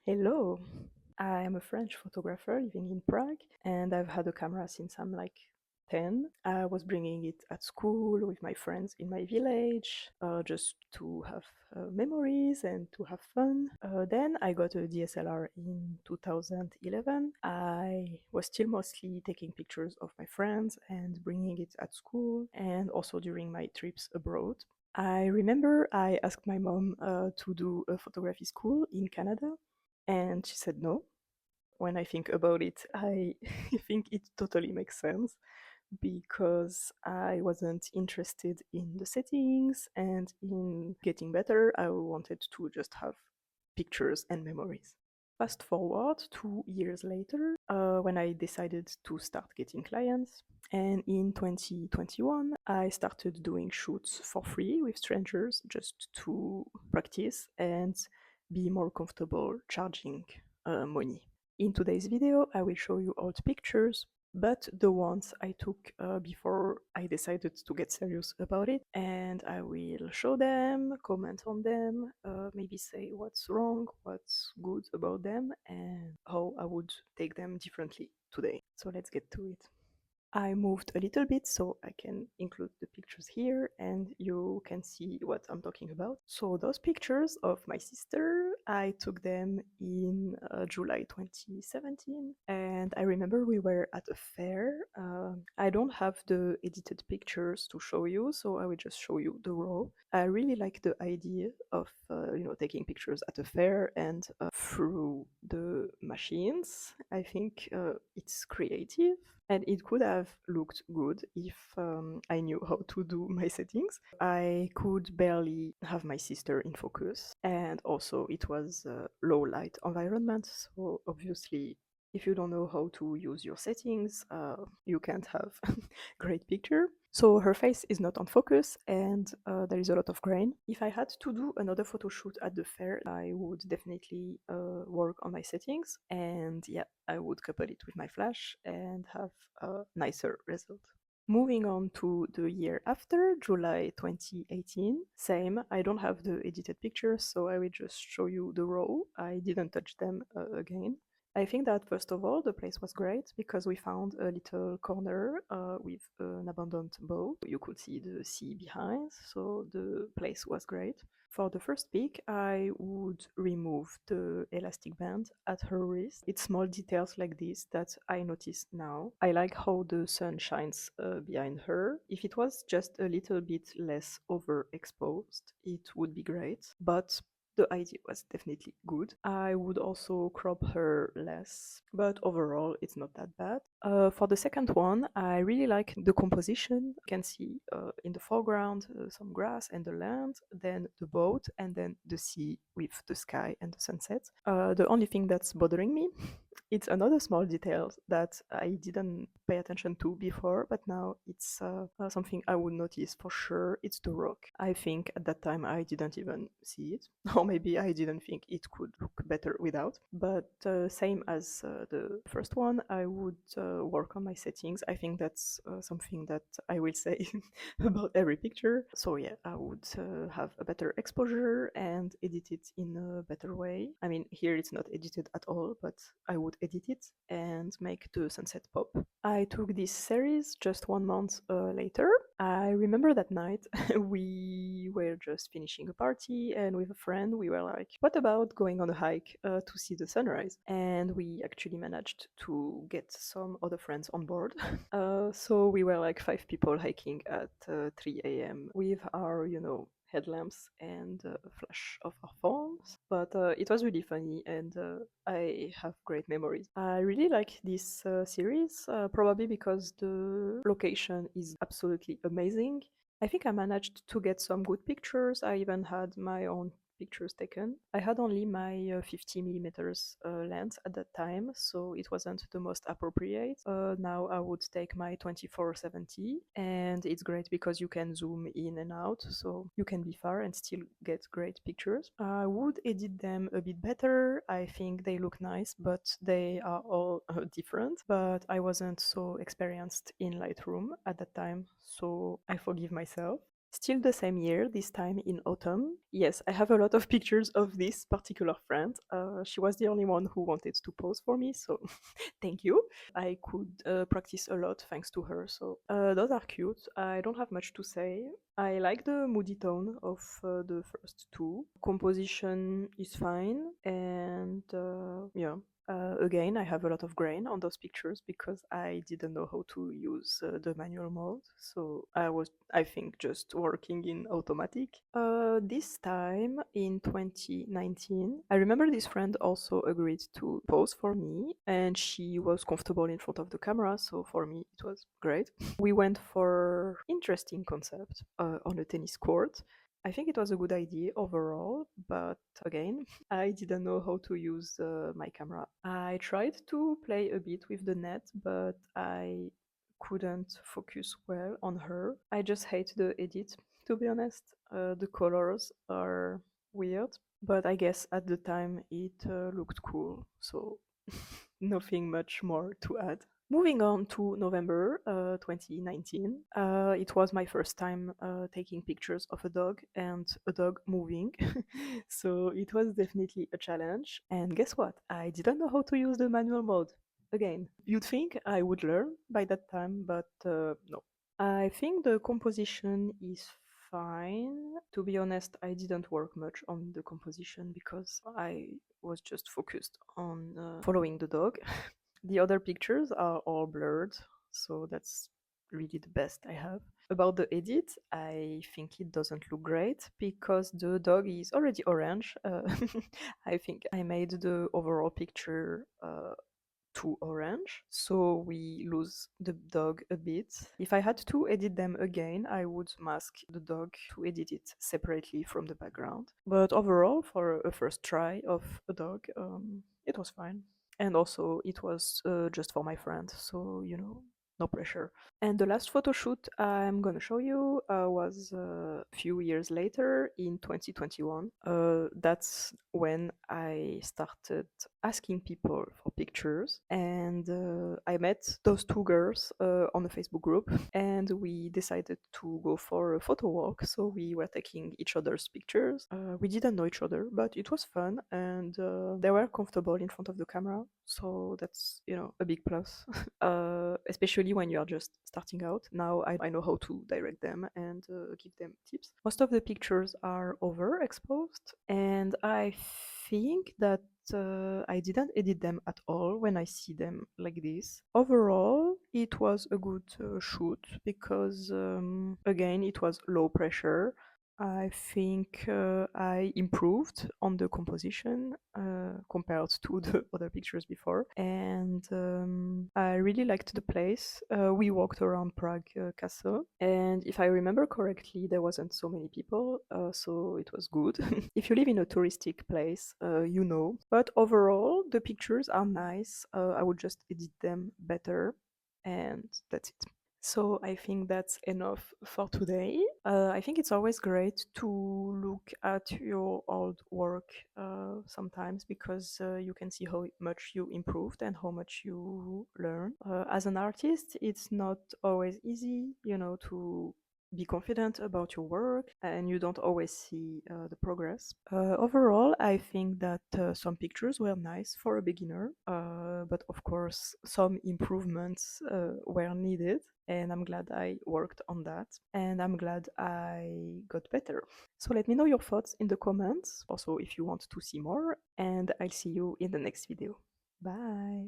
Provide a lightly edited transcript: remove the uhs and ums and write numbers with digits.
Hello, I am a French photographer living in Prague, and I've had a camera since I'm like 10. I was bringing it at school with my friends in my village, just to have memories and to have fun. Then I got a DSLR in 2011. I was still mostly taking pictures of my friends and bringing it at school and also during my trips abroad. I remember I asked my mom to do a photography school in Canada, and she said no. When I think about it, I think it totally makes sense because I wasn't interested in the settings and in getting better. I wanted to just have pictures and memories. Fast forward 2 years later, when I decided to start getting clients, and in 2021, I started doing shoots for free with strangers just to practice and be more comfortable charging money. In today's video, I will show you old pictures, but the ones I took before I decided to get serious about it, and I will show them, comment on them, maybe say what's wrong, what's good about them, and how I would take them differently today. So let's get to it. I moved a little bit so I can include the pictures here and you can see what I'm talking about. So those pictures of my sister, I took them in July 2017, and I remember we were at a fair. I don't have the edited pictures to show you, so I will just show you the raw. I really like the idea of taking pictures at a fair and through the machines. I think it's creative and it could have looked good if I knew how to do my settings. I could barely have my sister in focus, and also it was a low light environment, so obviously if you don't know how to use your settings, you can't have great picture. So her face is not on focus and there is a lot of grain. If I had to do another photo shoot at the fair, I would definitely work on my settings, and yeah, I would couple it with my flash and have a nicer result. Moving on to the year after, July 2018, same, I don't have the edited pictures, so I will just show you the raw. I didn't touch them again. I think that first of all, the place was great because we found a little corner with an abandoned boat. You could see the sea behind, so the place was great. For the first pic, I would remove the elastic band at her wrist. It's small details like this that I notice now. I like how the sun shines behind her. If it was just a little bit less overexposed, it would be great. But the idea was definitely good. I would also crop her less, but overall it's not that bad. For the second one, I really like the composition. You can see in the foreground some grass and the land, then the boat, and then the sea with the sky and the sunset. The only thing that's bothering me, it's another small detail that I didn't pay attention to before, but now it's something I would notice for sure. It's the rock. I think at that time I didn't even see it, or maybe I didn't think it could look better without. But same as the first one, I would work on my settings. I think that's something that I will say about every picture. So yeah, I would have a better exposure and edit it in a better way. I mean, here it's not edited at all, but I would edit it and make the sunset pop. I took this series just 1 month later. I remember that night we were just finishing a party, and with a friend we were like, what about going on a hike to see the sunrise? And we actually managed to get some other friends on board. So we were like 5 people hiking at 3 a.m. with our, headlamps and a flash of our phones. But it was really funny, and I have great memories. I really like this series, probably because the location is absolutely amazing. I think I managed to get some good pictures. I even had my own pictures taken. I had only my 50 millimeters lens at that time, so it wasn't the most appropriate. Now I would take my 24-70, and it's great because you can zoom in and out, so you can be far and still get great pictures. I would edit them a bit better. I think they look nice, but they are all different. But I wasn't so experienced in Lightroom at that time, so I forgive myself. Still the same year, this time in autumn. Yes, I have a lot of pictures of this particular friend. She was the only one who wanted to pose for me, so thank you. I could practice a lot thanks to her, so those are cute. I don't have much to say. I like the moody tone of the first two. Composition is fine, and yeah. Again, I have a lot of grain on those pictures because I didn't know how to use the manual mode. So I was, I think, just working in automatic. This time in 2019, I remember this friend also agreed to pose for me and she was comfortable in front of the camera. So for me, it was great. We went for interesting concept on a tennis court. I think it was a good idea overall, but again, I didn't know how to use my camera. I tried to play a bit with the net, but I couldn't focus well on her. I just hate the edit, to be honest. The colors are weird, but I guess at the time it looked cool, so nothing much more to add. Moving on to November 2019, it was my first time taking pictures of a dog and a dog moving. So it was definitely a challenge. And guess what? I didn't know how to use the manual mode. Again, you'd think I would learn by that time, but no. I think the composition is fine. To be honest, I didn't work much on the composition because I was just focused on following the dog. The other pictures are all blurred, so that's really the best I have. About the edit, I think it doesn't look great because the dog is already orange. I think I made the overall picture too orange, so we lose the dog a bit. If I had to edit them again, I would mask the dog to edit it separately from the background. But overall, for a first try of a dog, it was fine. And also, it was just for my friend, so no pressure. And the last photo shoot I'm gonna show you was a few years later in 2021. That's when I started asking people for pictures, and I met those two girls on a Facebook group, and we decided to go for a photo walk. So we were taking each other's pictures. We didn't know each other, but it was fun, and they were comfortable in front of the camera. So that's a big plus. Especially when you are just starting out. Now I know how to direct them and give them tips. Most of the pictures are overexposed, and I think that I didn't edit them at all when I see them like this. Overall, it was a good shoot because, again, it was low pressure. I think I improved on the composition compared to the other pictures before, and I really liked the place. We walked around Prague Castle, and if I remember correctly, there wasn't so many people, so it was good. If you live in a touristic place, But overall, the pictures are nice. I would just edit them better, and that's it. So I think that's enough for today. I think it's always great to look at your old work sometimes because you can see how much you improved and how much you learn. As an artist, it's not always easy, to be confident about your work and you don't always see the progress. Overall, I think that some pictures were nice for a beginner, but of course, some improvements were needed. And I'm glad I worked on that. And I'm glad I got better. So let me know your thoughts in the comments. Also, if you want to see more. And I'll see you in the next video. Bye.